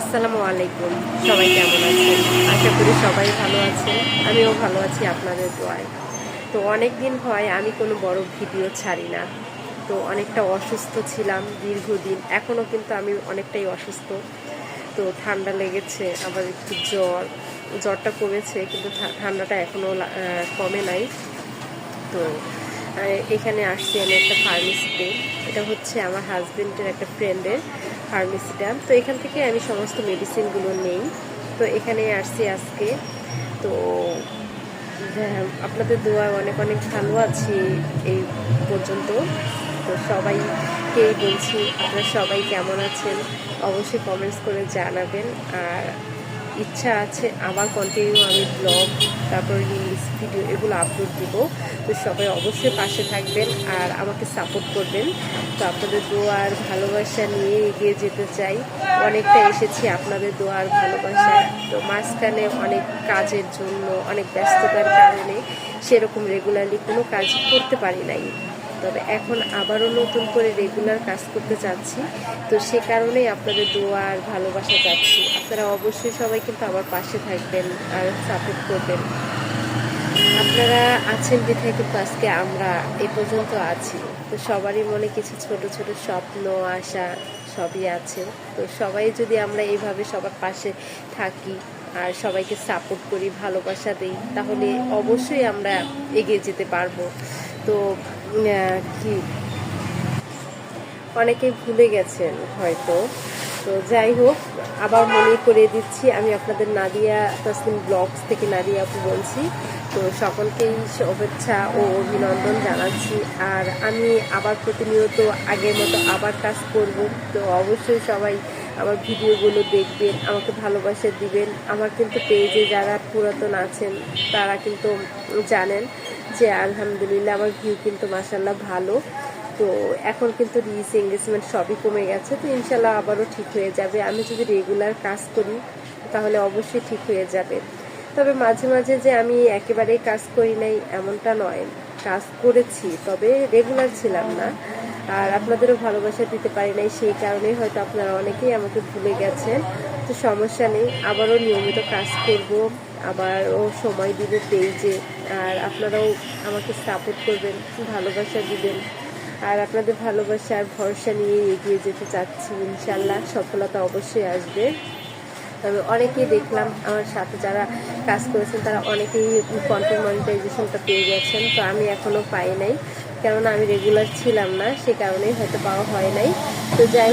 আসসালামু আলাইকুম। সবাই কেমন আছেন? আশা করি সবাই ভালো আছেন। আমিও ভালো আছি আপনাদের দোয়ায়। তো অনেক দিন হয় আমি কোনো বড় ভিডিও ছাড়ি না। তো অনেকটা অসুস্থ ছিলাম দীর্ঘদিন। এখনও কিন্তু আমি অনেকটাই অসুস্থ। তো ঠান্ডা লেগেছে, আবার একটু জ্বরটা কমেছে, কিন্তু ঠান্ডাটা এখনও কমে নাই। তো এখানে আসছি আমি একটা ফার্মেসিতে। এটা হচ্ছে আমার হাজবেন্ডের একটা ফ্রেন্ডের ফার্মেসিটা। তো এখান থেকে আমি সমস্ত মেডিসিনগুলো নেই। তো এখানে আসছি আজকে। তো আপনাদের দোয়া অনেক অনেক ভালো আছি এই পর্যন্ত। তো সবাইকেই বলছি আপনারা সবাই কেমন আছেন অবশ্যই কমেন্টস করে জানাবেন। আর ইচ্ছা আছে আবার কন্টিনিউ আমি ব্লগ, তারপর রিলস, ভিডিও এগুলো আপলোড দিব। তো সবাই অবশ্যই পাশে থাকবেন আর আমাকে সাপোর্ট করবেন। তো আপনাদের দোয়ার ভালোবাসা নিয়ে এগিয়ে যেতে চাই। অনেকটা এসেছি আপনাদের দোয়ার ভালোবাসায়। তো মাঝখানে অনেক কাজের জন্য, অনেক ব্যস্ততার কারণে সেরকম রেগুলারলি কোনো কাজ করতে পারি নাই। তবে এখন আবারও নতুন করে রেগুলার কাজ করতে চাচ্ছি। তো সে কারণেই আপনাদের দোয়া আর ভালোবাসা চাচ্ছি। আপনারা অবশ্যই সবাই কিন্তু আমার পাশে থাকবেন আর সাপোর্ট করবেন। আপনারা আছেন বিধায় কিন্তু আজকে আমরা এ পর্যন্ত আছি। তো সবারই মনে কিছু ছোট ছোট স্বপ্ন, আশা সবই আছে। তো সবাই যদি আমরা এইভাবে সবার পাশে থাকি আর সবাইকে সাপোর্ট করি, ভালোবাসা দিই, তাহলে অবশ্যই আমরা এগিয়ে যেতে পারবো। তো কি অনেকেই ভুলে গেছেন হয়তো। তো যাই হোক, আবার মনে করে দিচ্ছি, আমি আপনাদের নাদিয়া তাসনিম ব্লগস থেকে নাদিয়া আপু বলছি। তো সকলকেই শুভেচ্ছা ও অভিনন্দন জানাচ্ছি। আর আমি আবার প্রতিনিয়ত আগের মতো আবার কাজ করব। তো অবশ্যই সবাই আমার ভিডিওগুলো দেখবেন, আমাকে ভালোবাসা দিবেন। আমার কিন্তু পেজে যারা পুরাতন আছেন তারা কিন্তু জানেন যে আলহামদুলিল্লাহ আমার ভিউ কিন্তু মাশাআল্লাহ ভালো। তো এখন কিন্তু রিচ, এঙ্গেজমেন্ট সবই কমে গেছে। তো ইনশাল্লাহ আবারও ঠিক হয়ে যাবে। আমি যদি রেগুলার কাজ করি তাহলে অবশ্যই ঠিক হয়ে যাবে। তবে মাঝে মাঝে যে আমি একেবারেই কাজ করি নাই এমনটা নয়, কাজ করেছি, তবে রেগুলার ছিলাম না। আর আপনাদেরও ভালোবাসা দিতে পারি নাই, সেই কারণেই হয়তো আপনারা অনেকেই আমাকে ভুলে গেছেন। তো সমস্যা নেই, আবারও নিয়মিত কাজ করব, আবারও সময় দিব পেজে। আর আপনারাও আমাকে সাপোর্ট করবেন, ভালোবাসা দিবেন। আর আপনাদের ভালোবাসা আর ভরসা নিয়ে এগিয়ে যেতে চাচ্ছি। ইনশাল্লাহ সফলতা অবশ্যই আসবে। তবে অনেকেই দেখলাম আমার সাথে যারা কাজ করেছেন তারা অনেকেই কন্টেন্ট মনিটাইজেশনটা পেয়ে গেছেন। তো আমি এখনও পাই নাই, কেননা আমি রেগুলার ছিলাম না, সে কারণেই হয়তো পাওয়া হয় নাই। তো যাই হোক,